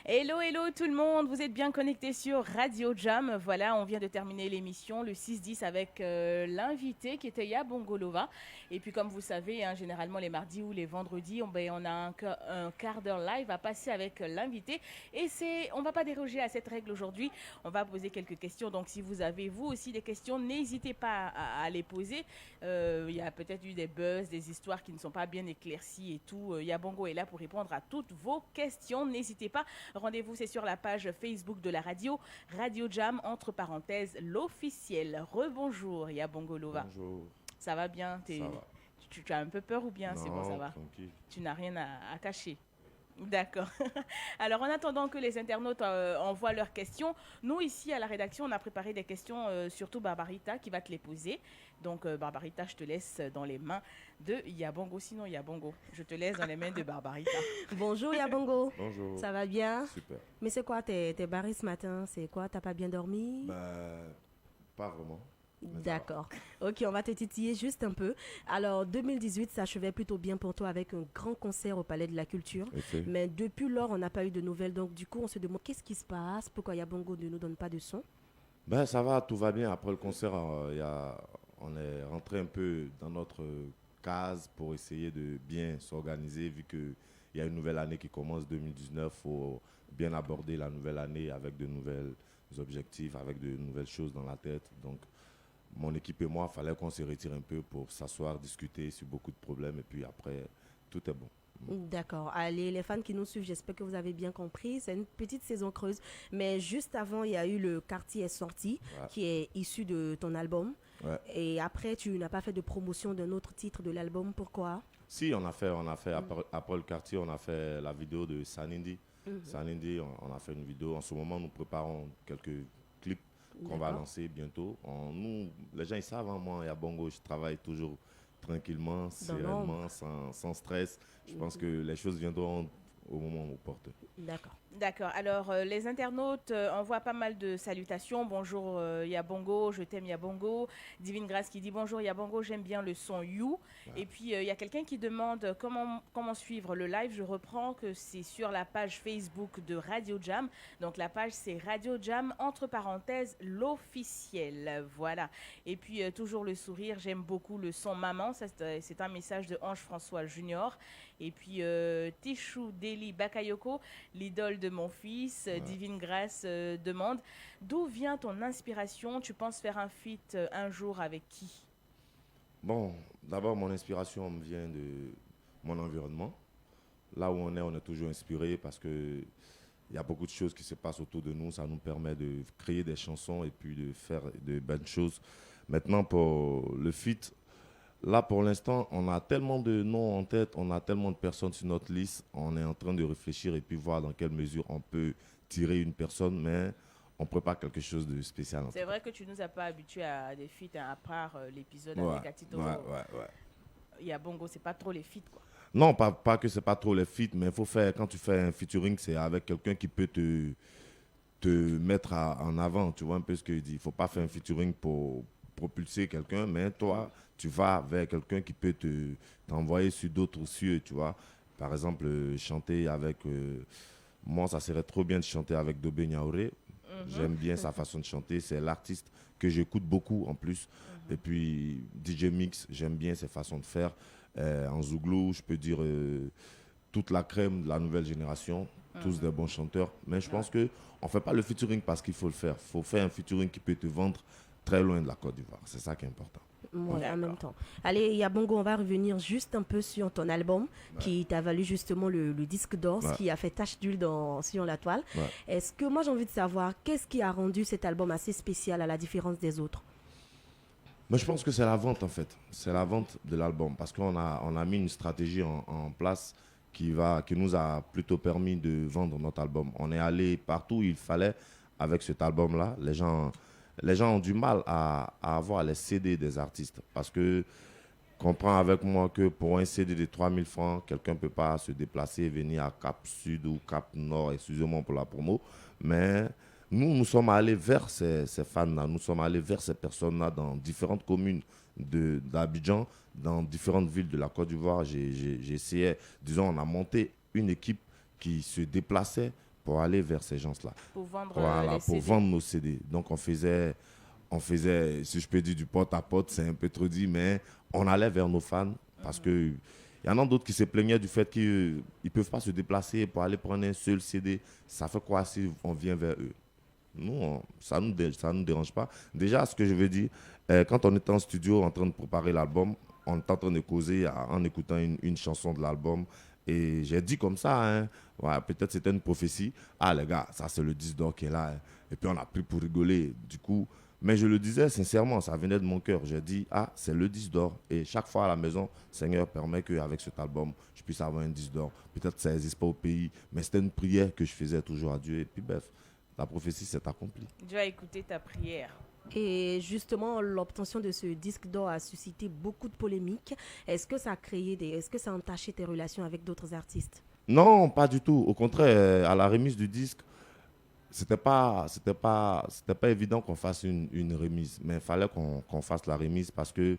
Hello, hello tout le monde, vous êtes bien connectés sur Radio Jam. Voilà, on vient de terminer l'émission, le 6-10 avec l'invité qui était Yabongolova. Et puis comme vous savez, hein, généralement les mardis ou les vendredis, on a un quart d'heure live à passer avec l'invité. Et on va pas déroger à cette règle aujourd'hui, on va poser quelques questions. Donc si vous avez vous aussi des questions, n'hésitez pas à les poser. Il y a peut-être eu des buzz, des histoires qui ne sont pas bien éclaircies et tout. Yabongo est là pour répondre à toutes vos questions. N'hésitez pas. Rendez-vous, c'est sur la page Facebook de la radio, Radio Jam, entre parenthèses, l'officiel. Rebonjour, Yabongolova. Bonjour, Ça va bien ça va? tu as un peu peur ou bien c'est bon, ça Non, va? tranquille. Tu n'as rien à cacher. D'accord. Alors, en attendant que les internautes envoient leurs questions, nous, ici, à la rédaction, on a préparé des questions, surtout Barbarita, qui va te les poser. Donc, Barbarita, je te laisse dans les mains de Yabongo. Sinon, Yabongo, je te laisse dans les mains de Barbarita. Bonjour Yabongo, Bonjour, ça va bien? super. Mais c'est quoi, t'es barré ce matin? C'est quoi, t'as pas bien dormi? Bah, pas vraiment, mais ça va. D'accord. Ok, on va te titiller juste un peu. Alors, 2018 s'achevait plutôt bien pour toi avec un grand concert au Palais de la Culture. Ok. Mais depuis lors, on n'a pas eu de nouvelles. Donc, du coup, on se demande qu'est-ce qui se passe? Pourquoi Yabongo ne nous donne pas de son? Ben, ça va, tout va bien. Après le concert, on est rentré un peu dans notre case pour essayer de bien s'organiser, vu qu'il y a une nouvelle année qui commence, 2019. Il faut bien aborder la nouvelle année avec de nouvelles objectifs, avec de nouvelles choses dans la tête. Donc, mon équipe et moi, il fallait qu'on se retire un peu pour s'asseoir, discuter sur beaucoup de problèmes. Et puis après, tout est bon. D'accord. Allez, les fans qui nous suivent, j'espère que vous avez bien compris. C'est une petite saison creuse. Mais juste avant, il y a eu le Quartier est sorti, Ouais. qui est issu de ton album. Ouais. Et après, tu n'as pas fait de promotion d'un autre titre de l'album. Pourquoi? Si, on a fait après le quartier, on a fait la vidéo de Sanindi. Sanindi, on a fait une vidéo. En ce moment, nous préparons quelques clips qu'on va D'accord. lancer bientôt. Nous, les gens, ils savent, hein, moi, à Bongo, je travaille toujours tranquillement, Dans l'ombre. sereinement, sans stress. Je pense que les choses viendront au moment où on porte. D'accord. D'accord. Alors, les internautes envoient pas mal de salutations. Bonjour Yabongo, je t'aime Yabongo. Divine Grâce qui dit bonjour Yabongo, j'aime bien le son You. Et puis, il y a quelqu'un qui demande comment suivre le live. Je reprends que c'est sur la page Facebook de Radio Jam. Donc, la page, c'est Radio Jam, entre parenthèses, l'officiel. Voilà. Et puis, toujours le sourire. J'aime beaucoup le son Maman. Ça, c'est un message de Ange François Junior. Et puis, Tichou Deli Bakayoko, l'idole de mon fils, Divine Grâce, demande d'où vient ton inspiration? Tu penses faire un feat un jour avec qui? Bon, d'abord, mon inspiration me vient de mon environnement. Là où on est toujours inspiré parce que il y a beaucoup de choses qui se passent autour de nous. Ça nous permet de créer des chansons et puis de faire de bonnes choses. Maintenant, pour le feat, là, pour l'instant, on a tellement de noms en tête, on a tellement de personnes sur notre liste. On est en train de réfléchir et puis voir dans quelle mesure on peut tirer une personne, mais on prépare quelque chose de spécial. En tout C'est vrai que tu nous as pas habitués à des feats, hein, à part l'épisode cas. Ouais, avec Atito. ouais. Il y a Bongo, c'est pas trop les feats, quoi. Non, pas que c'est pas trop les feats, mais il faut faire, quand tu fais un featuring, c'est avec quelqu'un qui peut te mettre en avant. Tu vois un peu ce que je dis. Il ne faut pas faire un featuring pour propulser quelqu'un, mais toi, tu vas vers quelqu'un qui peut t'envoyer sur d'autres cieux, tu vois. Par exemple, chanter avec... moi, ça serait trop bien de chanter avec Dobé Niaouré. J'aime bien sa façon de chanter. C'est l'artiste que j'écoute beaucoup en plus. Et puis, DJ Mix, j'aime bien ses façons de faire. En Zouglou, je peux dire toute la crème de la nouvelle génération, tous des bons chanteurs. Mais je pense que on ne fait pas le featuring parce qu'il faut le faire. Il faut faire un featuring qui peut te vendre très loin de la Côte d'Ivoire. C'est ça qui est important. Ouais, en même D'accord. temps. Allez, Yabongo, on va revenir juste un peu sur ton album qui t'a valu justement le disque d'or, ce Ouais. qui a fait tache d'huile sur la toile. Ouais. Est-ce que moi j'ai envie de savoir qu'est-ce qui a rendu cet album assez spécial à la différence des autres? Mais je pense que c'est la vente en fait. C'est la vente de l'album parce on a mis une stratégie en place qui nous a plutôt permis de vendre notre album. On est allé partout où il fallait avec cet album-là. Les gens ont du mal à avoir les CD des artistes parce que comprends avec moi que pour un CD de 3000 francs, quelqu'un ne peut pas se déplacer et venir à Cap Sud ou Cap Nord, excusez-moi pour la promo, mais nous sommes allés vers ces fans-là, nous sommes allés vers ces personnes-là dans différentes communes d'Abidjan, dans différentes villes de la Côte d'Ivoire. J'ai essayé, disons, on a monté une équipe qui se déplaçait pour aller vers ces gens-là. Pour vendre Voilà, les pour CD. vendre nos CD. Donc, on faisait, si je peux dire, du porte-à-porte, c'est un peu trop dit, mais on allait vers nos fans parce que il y en a d'autres qui se plaignaient du fait qu'ils ne peuvent pas se déplacer pour aller prendre un seul CD. Ça fait quoi si on vient vers eux? Nous, ça nous dérange pas. Déjà, ce que je veux dire, quand on était en studio en train de préparer l'album, on était en train de causer en écoutant une chanson de l'album. Et j'ai dit comme ça, hein, ouais, peut-être c'était une prophétie. Ah les gars, ça c'est le disque d'or qui est là, hein. Et puis on a pris pour rigoler. Du coup, mais je le disais sincèrement, ça venait de mon cœur. J'ai dit, ah, c'est le disque d'or. Et chaque fois à la maison, Seigneur permet qu'avec cet album, je puisse avoir un disque d'or. Peut-être que ça n'existe pas au pays, mais c'était une prière que je faisais toujours à Dieu. Et puis bref, la prophétie s'est accomplie. Dieu a écouté ta prière. Et justement, l'obtention de ce disque d'or a suscité beaucoup de polémiques. Est-ce que ça a est-ce que ça a entaché tes relations avec d'autres artistes? Non, pas du tout. Au contraire, à la remise du disque, c'était pas évident qu'on fasse une remise. Mais il fallait qu'on fasse la remise parce que,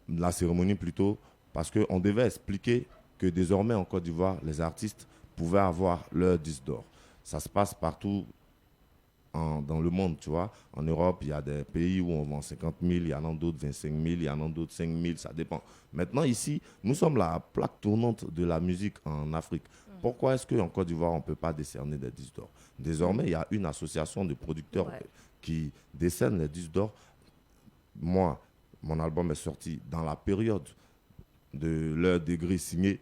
la cérémonie plutôt, parce qu'on devait expliquer que désormais en Côte d'Ivoire, les artistes pouvaient avoir leur disque d'or. Ça se passe partout dans le monde, tu vois. En Europe, il y a des pays où on vend 50 000, il y en a d'autres 25 000, il y en a d'autres 5 000, ça dépend. Maintenant, ici, nous sommes la plaque tournante de la musique en Afrique. Pourquoi est-ce qu'en Côte d'Ivoire, on ne peut pas décerner des disques d'or? Désormais, il y a une association de producteurs qui décerne les disques d'or. Moi, mon album est sorti dans la période de leur degré signé.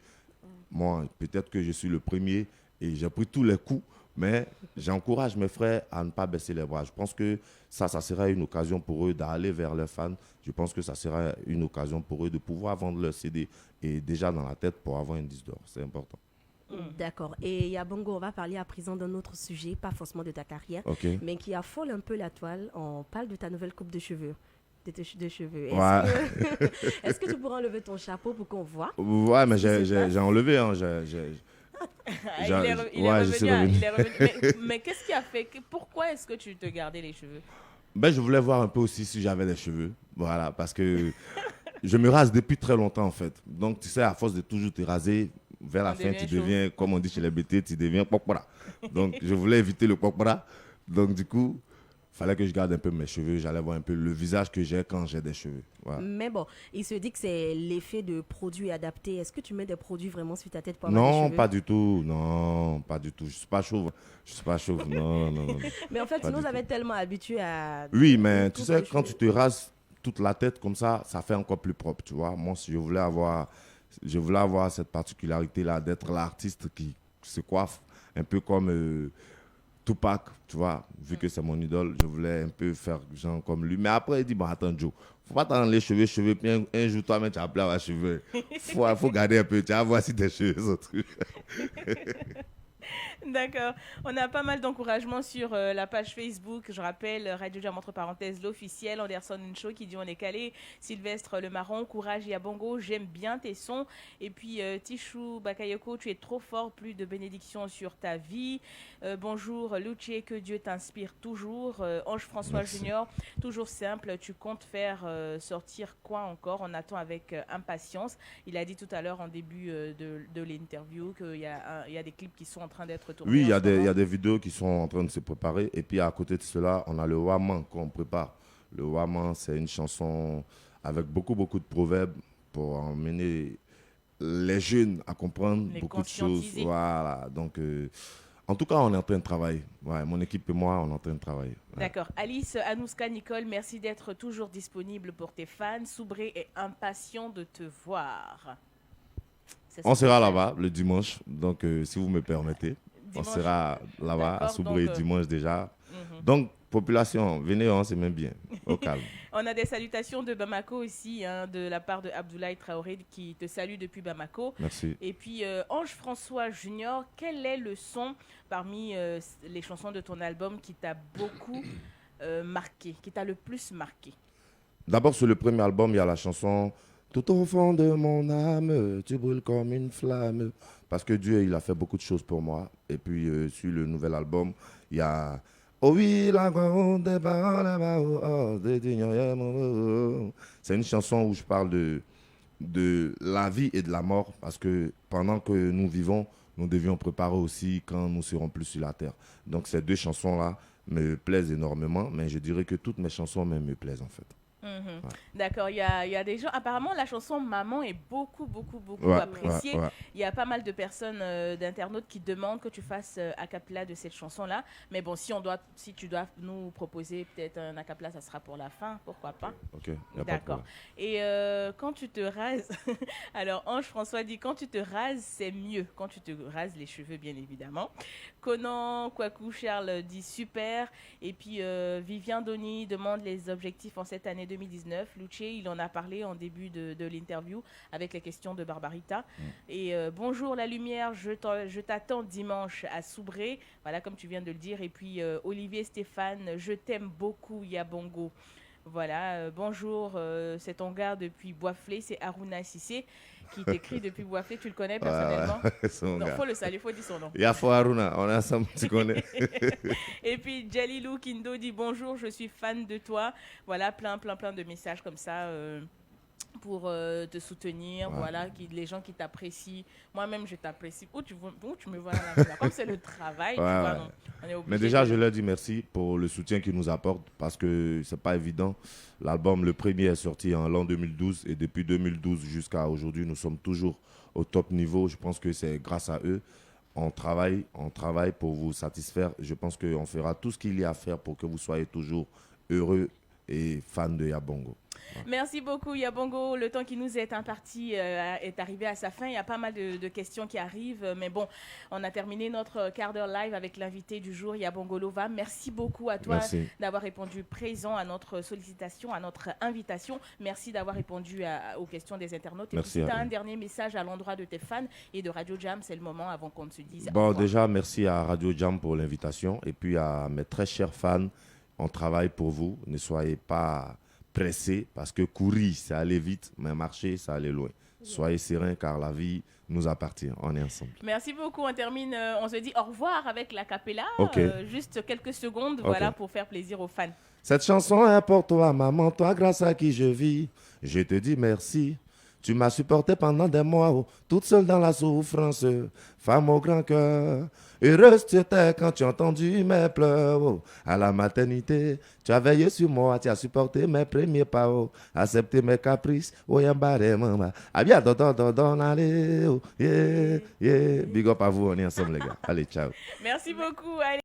Moi, peut-être que je suis le premier et j'ai pris tous les coups. Mais j'encourage mes frères à ne pas baisser les bras. Je pense que ça sera une occasion pour eux d'aller vers leurs fans. Je pense que ça sera une occasion pour eux de pouvoir vendre leur CD et déjà dans la tête pour avoir un disque d'or. C'est important. D'accord. Et Yabongo, on va parler à présent d'un autre sujet, pas forcément de ta carrière, mais qui affole un peu la toile. On parle de ta nouvelle coupe de cheveux. De cheveux. Est-ce que tu pourras enlever ton chapeau pour qu'on voit? Ouais, mais j'ai enlevé. Hein, Il est revenu. Mais qu'est-ce qui a fait? Pourquoi est-ce que tu te gardais les cheveux? Ben, je voulais voir un peu aussi si j'avais des cheveux. Voilà, parce que je me rase depuis très longtemps en fait. Donc, tu sais, à force de toujours te raser, vers la fin, tu deviens, comme on dit chez les BT, tu deviens pokpara. Donc, je voulais éviter le pokpara. Donc, du coup, il fallait que je garde un peu mes cheveux. J'allais voir un peu le visage que j'ai quand j'ai des cheveux. Voilà. Mais bon, il se dit que c'est l'effet de produits adaptés. Est-ce que tu mets des produits vraiment sur ta tête pour avoir des cheveux? Non, pas du tout. Non, pas du tout. Je suis pas chauve. Je suis pas chauve. Non, non, non. Mais en fait, tu nous avais tellement habitués à... Oui, mais tu sais, quand tu te rases toute la tête comme ça fait encore plus propre, tu vois. Moi, si je voulais avoir cette particularité-là d'être l'artiste qui se coiffe un peu comme Tupac, tu vois, vu que c'est mon idole, je voulais un peu faire genre comme lui. Mais après, il dit, bon, attends, Joe, faut pas t'en les cheveux, puis un jour, toi-même, tu as appelé à avoir cheveux. Faut garder un peu, tu vas voir si tes cheveux sont trucs. D'accord. On a pas mal d'encouragement sur la page Facebook. Je rappelle, Radio Jam entre parenthèses, l'officiel. Anderson Ncho qui dit on est calé. Sylvestre Le Marron, courage Yabongo, j'aime bien tes sons. Et puis Tichou Bakayoko, tu es trop fort, plus de bénédictions sur ta vie. Bonjour Lucie, que Dieu t'inspire toujours. Ange François Junior, toujours simple. Tu comptes faire sortir quoi encore? On attend avec impatience. Il a dit tout à l'heure en début de l'interview qu'il y a des clips qui sont en train d'être tournés. Oui, il y a des vidéos qui sont en train de se préparer. Et puis à côté de cela, on a le Waman qu'on prépare. Le Waman, c'est une chanson avec beaucoup de proverbes pour emmener les jeunes à comprendre beaucoup de choses. Voilà. Donc, en tout cas, on est en train de travailler. Ouais, mon équipe et moi, on est en train de travailler. Ouais. D'accord. Alice, Anouska, Nicole, merci d'être toujours disponible pour tes fans. Soubré est impatient de te voir. On sera là-bas le dimanche. Donc, si vous me permettez, dimanche, on sera là-bas à Soubré dimanche déjà. Donc, population, venez, on c'est même bien, au calme. On a des salutations de Bamako aussi, hein, de la part de Abdoulaye Traoré qui te salue depuis Bamako. Merci. Et puis Ange François Junior, quel est le son parmi les chansons de ton album qui t'a beaucoup marqué, qui t'a le plus marqué? D'abord, sur le premier album, il y a la chanson « Tout au fond de mon âme, tu brûles comme une flamme ». Parce que Dieu, il a fait beaucoup de choses pour moi. Et puis, sur le nouvel album, il y a... Oh oui, la grande c'est une chanson où je parle de la vie et de la mort parce que pendant que nous vivons, nous devions préparer aussi quand nous serons plus sur la terre. Donc ces 2 chansons-là me plaisent énormément, mais je dirais que toutes mes chansons même me plaisent en fait. Ouais. D'accord, il y a des gens, apparemment la chanson Maman est beaucoup appréciée. Il y a pas mal de personnes, d'internautes qui demandent que tu fasses a cappella de cette chanson-là. Mais bon, si tu dois nous proposer peut-être un a cappella, ça sera pour la fin, pourquoi pas. Ok, d'accord. Et quand tu te rases, alors Ange François dit quand tu te rases, c'est mieux. Quand tu te rases les cheveux, bien évidemment. Conan Kwaku Charles dit super. Et puis Vivien Doni demande les objectifs en cette année 2019. Luché, il en a parlé en début de l'interview avec les questions de Barbarita. Et bonjour la lumière, je t'attends dimanche à Soubré. Voilà, comme tu viens de le dire. Et puis Olivier Stéphane, je t'aime beaucoup, Yabongo. Voilà, bonjour, c'est ton gars depuis Boisflé, c'est Aruna Sissé qui t'écrit depuis Boisflé. Tu le connais personnellement? Non, faut le saluer, faut dire son nom. Yafo Aruna, on est ensemble, tu connais. Et puis Jalilou Kindo dit bonjour, je suis fan de toi. Voilà, plein de messages comme ça. Pour te soutenir, voilà, les gens qui t'apprécient. Moi-même, je t'apprécie. Où tu me vois là, comme c'est le travail, tu vois, non, on est obligé. Mais déjà, je leur dis merci pour le soutien qu'ils nous apportent parce que c'est pas évident. L'album, le premier, est sorti en l'an 2012 et depuis 2012 jusqu'à aujourd'hui, nous sommes toujours au top niveau. Je pense que c'est grâce à eux. On travaille pour vous satisfaire. Je pense qu'on fera tout ce qu'il y a à faire pour que vous soyez toujours heureux et fans de Yabongo. Merci beaucoup Yabongo. Le temps qui nous est imparti est arrivé à sa fin. Il y a pas mal de questions qui arrivent. Mais bon, on a terminé notre quart d'heure live avec l'invité du jour, Yabongo Lova. Merci beaucoup à toi d'avoir répondu présent à notre sollicitation, à notre invitation. Merci d'avoir répondu aux questions des internautes. Et si tu as un dernier message à l'endroit de tes fans et de Radio Jam, c'est le moment avant qu'on ne se dise. Bon, déjà, merci à Radio Jam pour l'invitation. Et puis à mes très chers fans, on travaille pour vous. Ne soyez pas pressé parce que courir, c'est aller vite, mais marcher, c'est aller loin. Soyez sereins car la vie nous appartient. On est ensemble. Merci beaucoup. On termine, on se dit au revoir avec la cappella. Juste quelques secondes, voilà, pour faire plaisir aux fans. Cette chanson est pour toi, maman, toi grâce à qui je vis. Je te dis merci. Tu m'as supporté pendant des mois, toute seule dans la souffrance, femme au grand cœur. Heureuse tu étais quand tu as entendu mes pleurs. À la maternité, tu as veillé sur moi, tu as supporté mes premiers pas, accepté mes caprices. Yambare mama, abia don allez, yeah. Big up à vous, on est ensemble les gars. Allez, ciao. Merci beaucoup. Allez.